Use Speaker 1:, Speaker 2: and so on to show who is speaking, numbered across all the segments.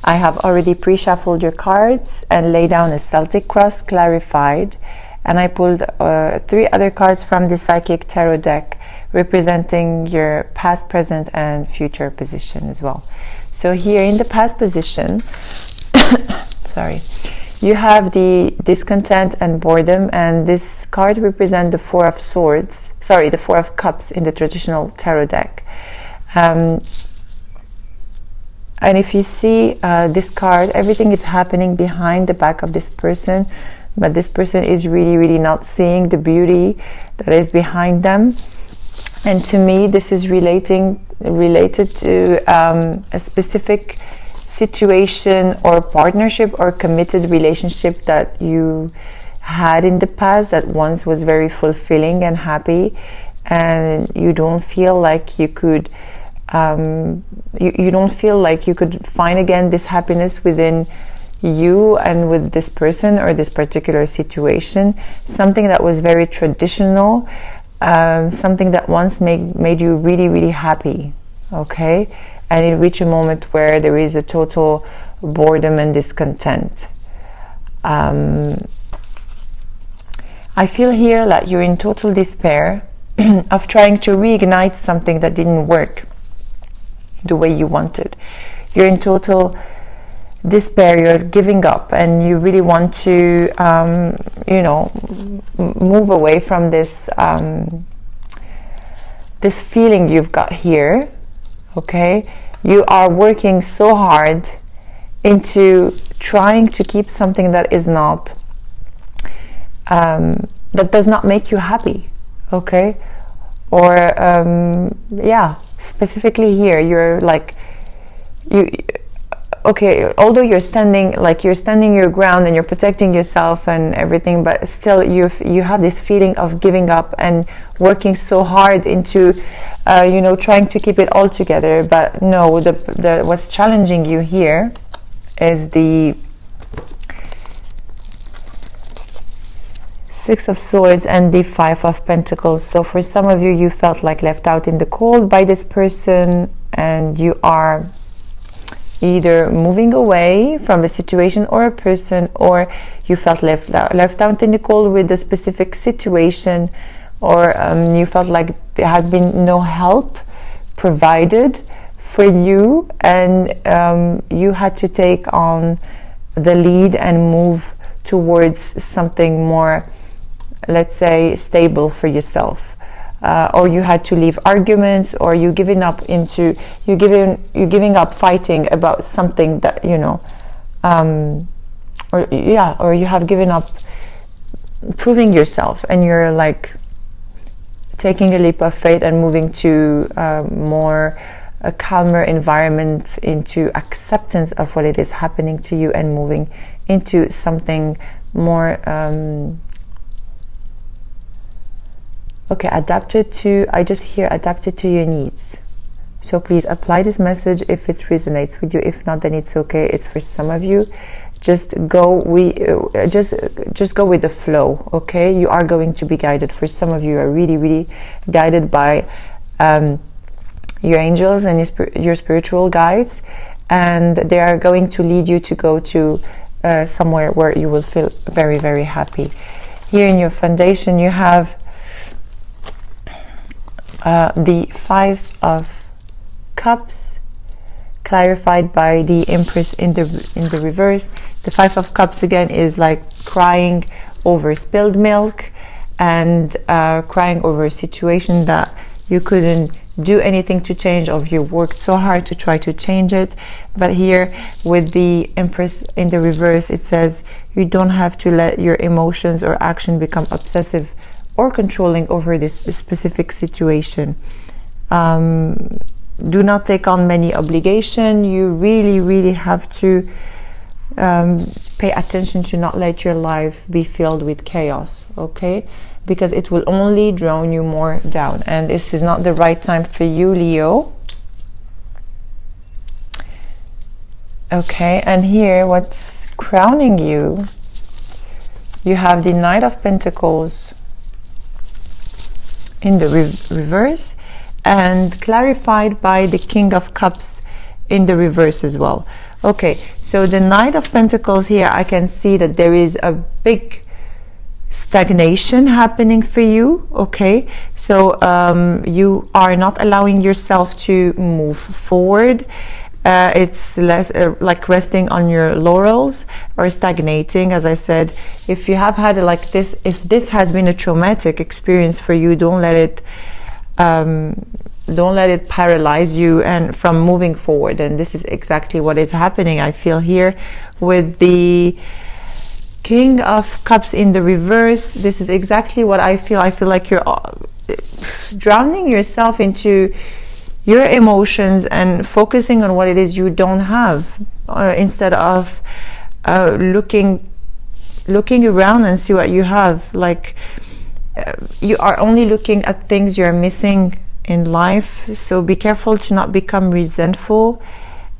Speaker 1: I have already pre-shuffled your cards and laid down a Celtic cross, clarified, and I pulled 3 other cards from the Psychic Tarot deck representing your past, present, and future position as well. So here in the past position, sorry, you have the discontent and boredom, and this card represents the Four of Swords, sorry, the Four of Cups in the traditional tarot deck. And if you see this card, everything is happening behind the back of this person, but this person is really not seeing the beauty that is behind them. And to me, this is related to a specific situation or partnership or committed relationship that you had in the past that once was very fulfilling and happy, and you don't feel like you could you don't feel like you could find again this happiness within you and with this person or this particular situation. Something that was very traditional, something that once made you really happy, okay, and it reached a moment where there is a total boredom and discontent. I feel here that you're in total despair of trying to reignite something that didn't work the way you wanted. You're in total despair, you're giving up, and you really want to you know, move away from this this feeling you've got here, okay? You are working so hard into trying to keep something that is not that does not make you happy, okay? Or yeah, specifically here, you're like, okay, although you're standing your ground and you're protecting yourself and everything, but still you have this feeling of giving up and working so hard into you know, trying to keep it all together. But no, the what's challenging you here is the Six of Swords and the Five of Pentacles. So for some of you, you felt like left out in the cold by this person, and you are either moving away from a situation or a person, or you felt left out in the cold with a specific situation, or you felt like there has been no help provided for you, and you had to take on the lead and move towards something more, let's say, stable for yourself. Or you had to leave arguments, or you giving up fighting about something that, you know, or you have given up proving yourself, and you're like taking a leap of faith and moving to a calmer environment, into acceptance of what it is happening to you, and moving into something more okay, I just hear adapted to your needs. So please apply this message if it resonates with you. If not, then it's okay. It's for some of you. Just go just go with the flow, okay? You are going to be guided. For some of you are really guided by your angels and your spiritual guides, and they are going to lead you to go to somewhere where you will feel very happy. Here in your foundation, you have the Five of Cups, clarified by the Empress in the reverse. The Five of Cups again is like crying over spilled milk, and crying over a situation that you couldn't do anything to change, or you worked so hard to try to change it. But here with the Empress in the reverse, it says you don't have to let your emotions or action become obsessive or controlling over this specific situation. Do not take on many obligation. You really have to pay attention to not let your life be filled with chaos, okay? Because it will only drown you more down, and this is not the right time for you, Leo. Okay, and here what's crowning you, you have the Knight of Pentacles in the reverse, and clarified by the King of Cups in the reverse as well. Okay, so the Knight of Pentacles here, I can see that there is a big stagnation happening for you. Okay, so you are not allowing yourself to move forward. It's less like resting on your laurels or stagnating. As I said, if you have had like this, if this has been a traumatic experience for you, don't let it paralyze you and from moving forward. And this is exactly what is happening, I feel, here with the King of Cups in the reverse. This is exactly what I feel. I feel like you're drowning yourself into your emotions and focusing on what it is you don't have, instead of looking around and see what you have. Like you are only looking at things you're missing in life. So be careful to not become resentful,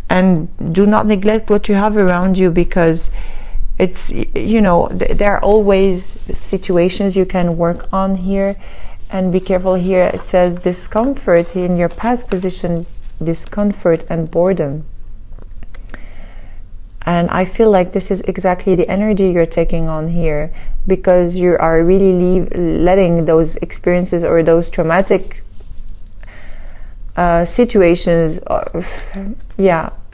Speaker 1: and do not neglect what you have around you, because it's, you know, there are always situations you can work on here. And be careful here, it says discomfort in your past position, discomfort and boredom. And I feel like this is exactly the energy you're taking on here, because you are really letting those experiences or those traumatic situations,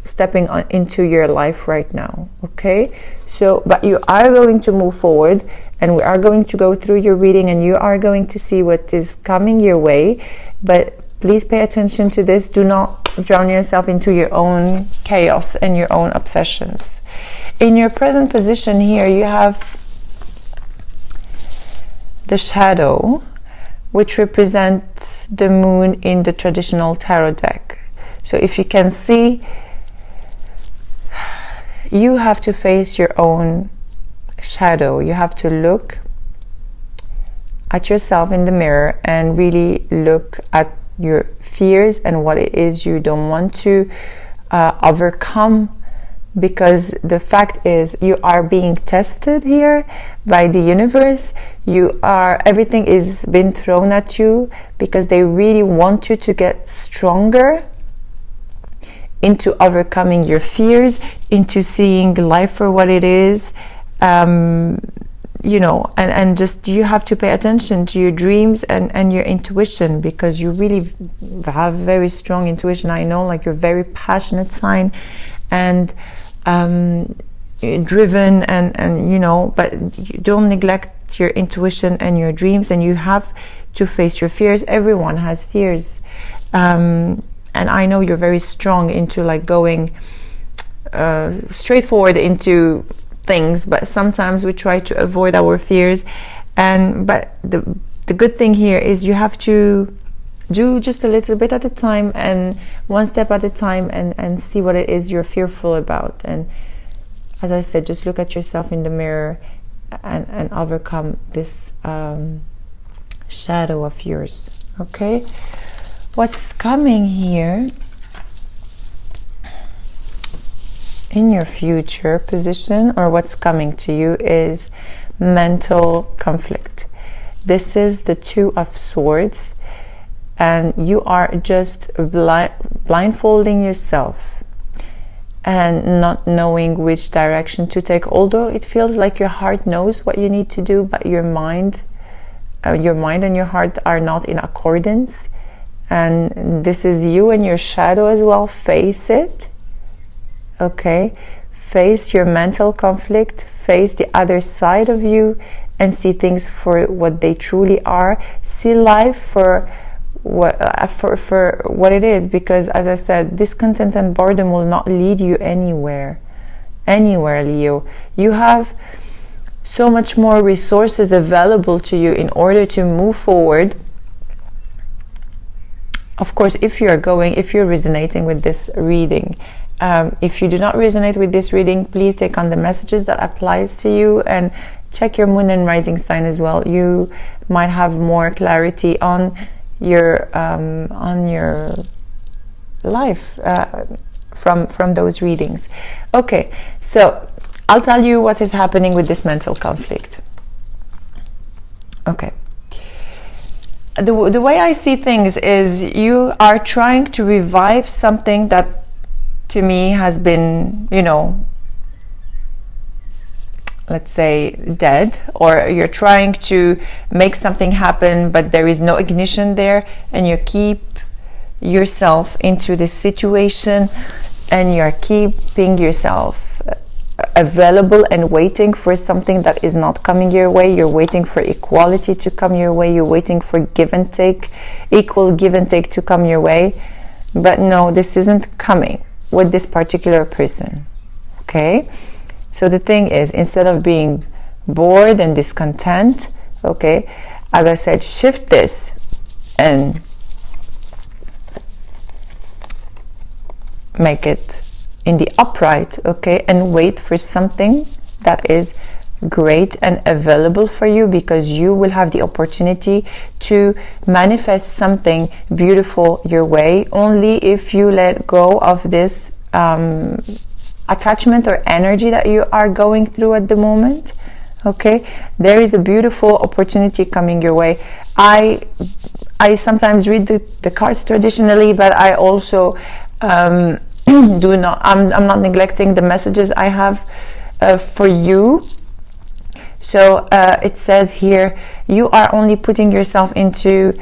Speaker 1: stepping into your life right now. Okay, so but you are going to move forward, and we are going to go through your reading, and you are going to see what is coming your way. But please pay attention to this. Do not drown yourself into your own chaos and your own obsessions. In your present position here, you have the shadow, which represents the moon in the traditional tarot deck. So if you can see, you have to face your own shadow. You have to look at yourself in the mirror and really look at your fears and what it is you don't want to overcome, because the fact is you are being tested here by the universe. Everything is being thrown at you because they really want you to get stronger into overcoming your fears, into seeing life for what it is. You know, and just you have to pay attention to your dreams and your intuition, because you really have very strong intuition. I know, like, you're very passionate sign and driven, and you know, but you don't neglect your intuition and your dreams, and you have to face your fears. Everyone has fears, and I know you're very strong into like going straightforward into things, but sometimes we try to avoid our fears. But the good thing here is you have to do just a little bit at a time, and one step at a time, and see what it is you're fearful about. And as I said, just look at yourself in the mirror and overcome this shadow of yours. Okay, what's coming here in your future position, or what's coming to you, is mental conflict. This is the Two of Swords, and you are just blindfolding yourself and not knowing which direction to take. Although it feels like your heart knows what you need to do, but your mind and your heart are not in accordance. And this is you and your shadow as well. Face it. Okay, face your mental conflict, face the other side of you, and see things for what they truly are. See life for what it is, because as I said, discontent and boredom will not lead you anywhere, Leo. You have so much more resources available to you in order to move forward. Of course, if you're resonating with this reading. If you do not resonate with this reading, please take on the messages that applies to you, and check your moon and rising sign as well. You might have more clarity on your life from those readings. Okay, so I'll tell you what is happening with this mental conflict. Okay. The way I see things is you are trying to revive something that to me has been, you know, let's say dead, or you're trying to make something happen but there is no ignition there, and you keep yourself into this situation and you're keeping yourself available and waiting for something that is not coming your way. You're waiting for equality to come your way. You're waiting for give and take, equal give and take to come your way. But no, this isn't coming with this particular person. Okay? So the thing is, instead of being bored and discontent, okay, as I said, shift this and make it in the upright, okay, and wait for something that is great and available for you, because you will have the opportunity to manifest something beautiful your way only if you let go of this attachment or energy that you are going through at the moment. Okay, there is a beautiful opportunity coming your way. I sometimes read the cards traditionally, but I also I'm not neglecting the messages I have for you. So it says here, you are only putting yourself into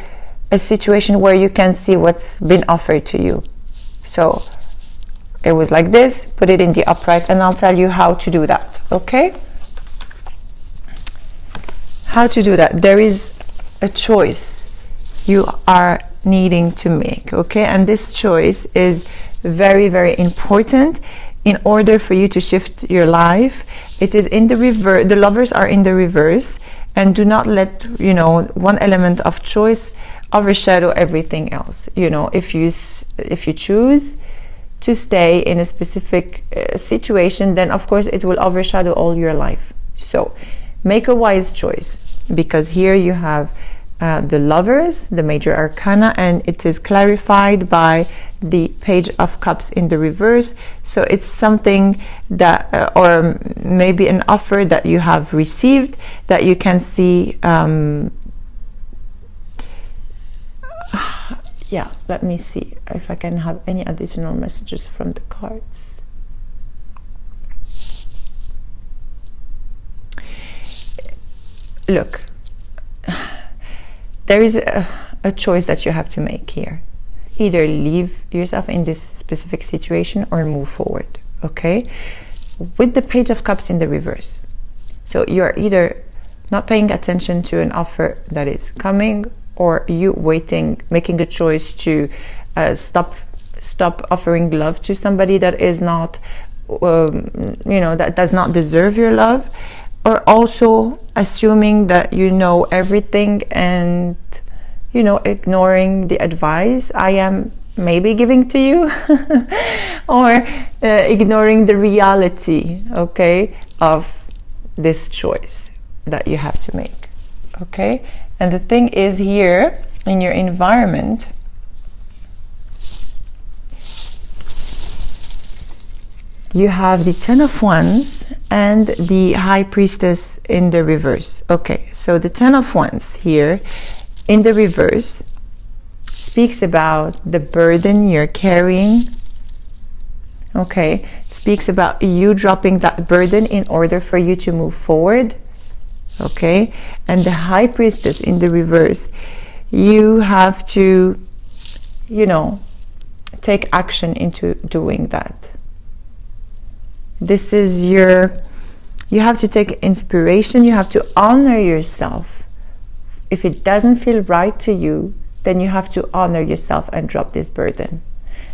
Speaker 1: a situation where you can see what's been offered to you. So it was like this, put it in the upright, and I'll tell you how to do that. Okay, how to do that. There is a choice you are needing to make, okay, and this choice is very, very important in order for you to shift your life. It is in the reverse. The lovers are in the reverse, and do not let, you know, one element of choice overshadow everything else. You know, if you choose to stay in a specific situation, then of course it will overshadow all your life. So make a wise choice, because here you have the lovers, the major arcana, and it is clarified by the Page of Cups in the reverse. So it's something that or maybe an offer that you have received, that you can see. Yeah, let me see if I can have any additional messages from the cards. Look, there is a choice that you have to make here. Either leave yourself in this specific situation or move forward, okay? With the Page of Cups in the reverse. So you're either not paying attention to an offer that is coming, or you waiting, making a choice to stop offering love to somebody that is not, you know, that does not deserve your love, or also assuming that you know everything and, you know, ignoring the advice I am maybe giving to you, or ignoring the reality, okay, of this choice that you have to make, okay? And the thing is, here in your environment, you have the Ten of Wands and the High Priestess in the reverse. Okay, so the Ten of Wands here in the reverse speaks about the burden you're carrying. Okay, speaks about you dropping that burden in order for you to move forward. Okay, and the High Priestess in the reverse, you have to, you know, take action into doing that. This is you have to take inspiration, you have to honor yourself. If it doesn't feel right to you, then you have to honor yourself and drop this burden.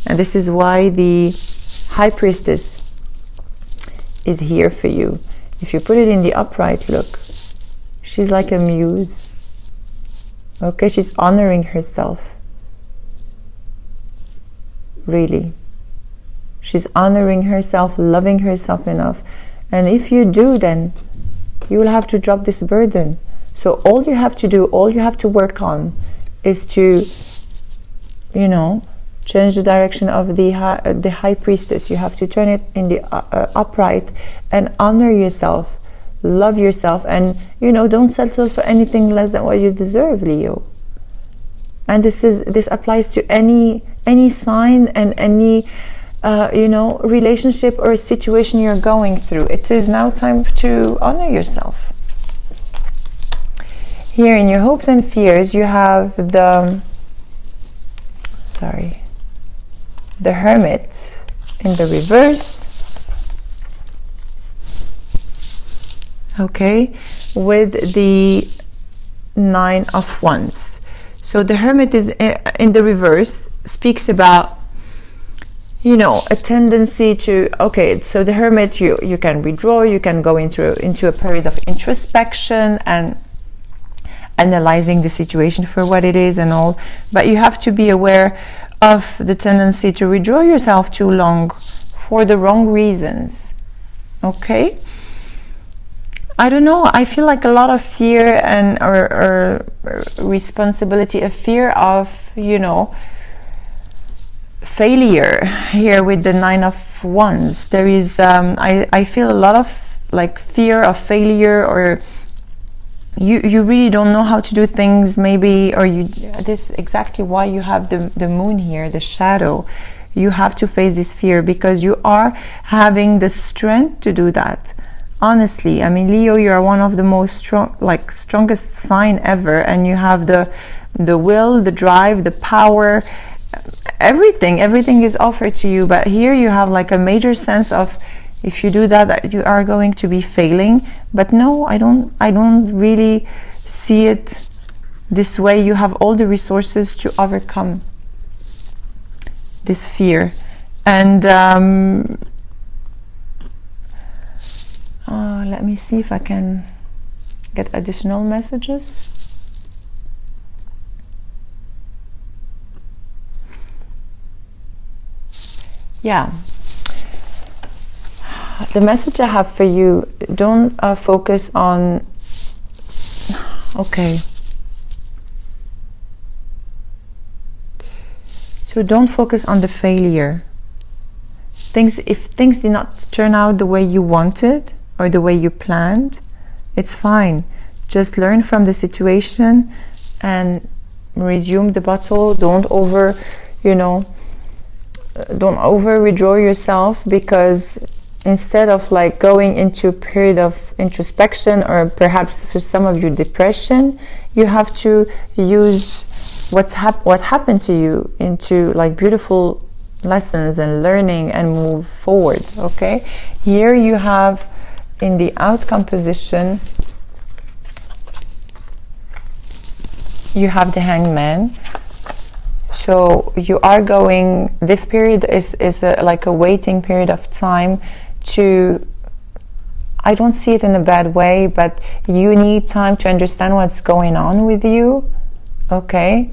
Speaker 1: And this is why the High Priestess is here for you. If you put it in the upright, look, she's like a muse. Okay, she's honoring herself. Really. She's honoring herself, loving herself enough. And if you do, then you will have to drop this burden. So all you have to do, all you have to work on is to, you know, change the direction of the High Priestess. You have to turn it in the upright and honor yourself, love yourself, and, you know, don't settle for anything less than what you deserve, Leo. And this applies to any sign and any you know, relationship or situation you're going through. It is now time to honor yourself. Here in your hopes and fears, you have the Hermit in the reverse. Okay, with the 9 of Wands. So the Hermit is in the reverse, speaks about, you know, a tendency to, okay, so the Hermit, you can withdraw, you can go into a period of introspection and analyzing the situation for what it is and all, but you have to be aware of the tendency to withdraw yourself too long for the wrong reasons. Okay, I don't know, I feel like a lot of fear and or responsibility, a fear of, you know, failure here with the 9 of Wands. There is I feel a lot of like fear of failure, or you really don't know how to do things, maybe, or this is exactly why you have the moon here, the shadow. You have to face this fear because you are having the strength to do that. Honestly, I mean, Leo, you are one of the most strongest sign ever, and you have the will, the drive, the power, everything is offered to you. But here you have like a major sense of, if you do that you are going to be failing. But no, I don't really see it this way. You have all the resources to overcome this fear. And let me see if I can get additional messages. Yeah, the message I have for you, don't focus on, okay, so don't focus on the failure. If things did not turn out the way you wanted or the way you planned, it's fine. Just learn from the situation and resume the battle. Don't over withdraw yourself, because instead of like going into a period of introspection, or perhaps for some of you depression, you have to use what happened to you into like beautiful lessons and learning and move forward. Okay, here you have in the outcome position, you have the Hangman. So you are going, this period is like a waiting period of time to, I don't see it in a bad way, but you need time to understand what's going on with you. Okay,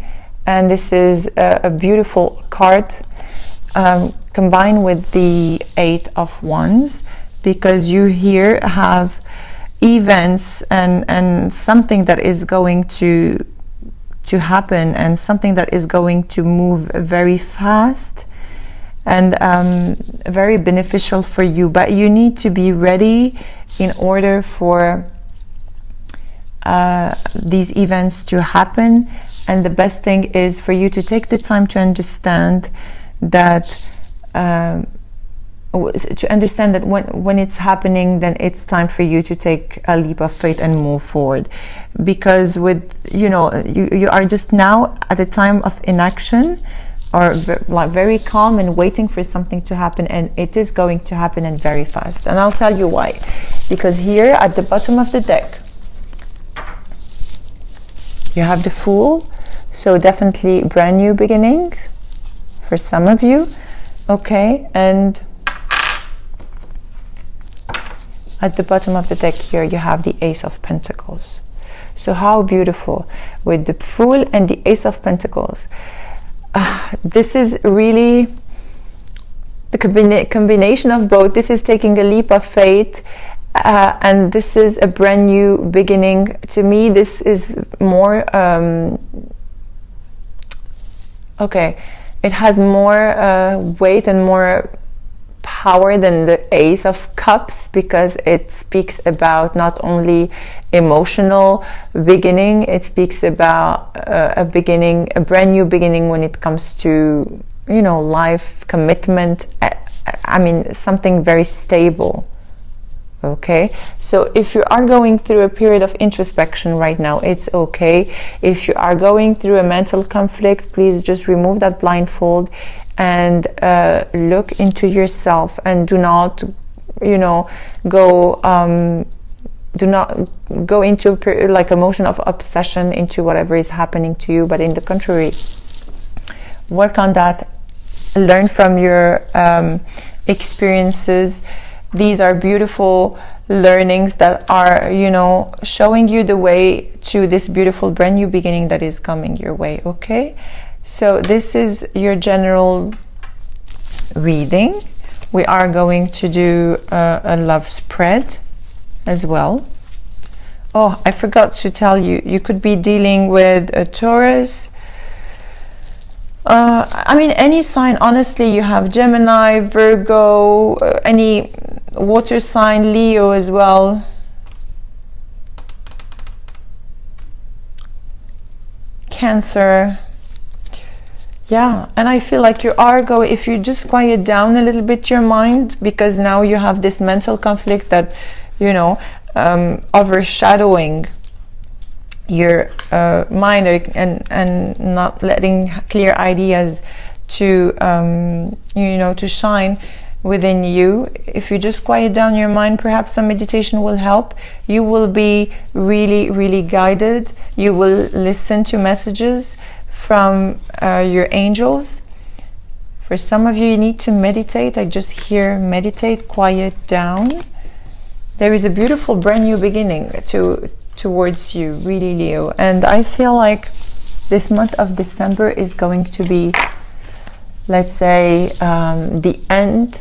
Speaker 1: and this is a beautiful card combined with the 8 of Wands, because you here have events and something that is going to happen, and something that is going to move very fast and very beneficial for you. But you need to be ready in order for these events to happen. And the best thing is for you to take the time to understand that when it's happening, then it's time for you to take a leap of faith and move forward. Because with, you are just now at a time of inaction, or like very calm and waiting for something to happen, and it is going to happen, and very fast. And I'll tell you why. Because here at the bottom of the deck, you have the Fool, so definitely brand new beginning for some of you. Okay, and at the bottom of the deck here you have the Ace of Pentacles. So how beautiful with the Fool and the Ace of Pentacles. This is really the combination of both. This is taking a leap of faith, and this is a brand new beginning. To me, this is more okay, it has more weight and more power than the Ace of Cups, because it speaks about not only emotional beginning, it speaks about a brand new beginning when it comes to you know, life commitment. I mean, something very stable. Okay, so if you are going through a period of introspection right now, it's okay. If you are going through a mental conflict, please just remove that blindfold and look into yourself, and do not, you know, do not go into like a motion of obsession into whatever is happening to you, but in the contrary, work on that, learn from your experiences. These are beautiful learnings that are, you know, showing you the way to this beautiful brand new beginning that is coming your way. Okay, so this is your general reading. We are going to do a love spread as well. Oh, I forgot to tell you, you could be dealing with a Taurus. I mean, any sign, honestly. You have Gemini, Virgo, any water sign, Leo as well. Cancer. Yeah, and I feel like you are going, if you just quiet down a little bit your mind, because now you have this mental conflict that, you know, overshadowing your mind, and not letting clear ideas to you know, to shine within you. If you just quiet down your mind, perhaps some meditation will help. You will be really, really guided. You will listen to messages from your angels. For some of you, you need to meditate. I just hear meditate, quiet down. There is a beautiful brand new beginning towards you, really, Leo. And I feel like this month of December is going to be, let's say, the end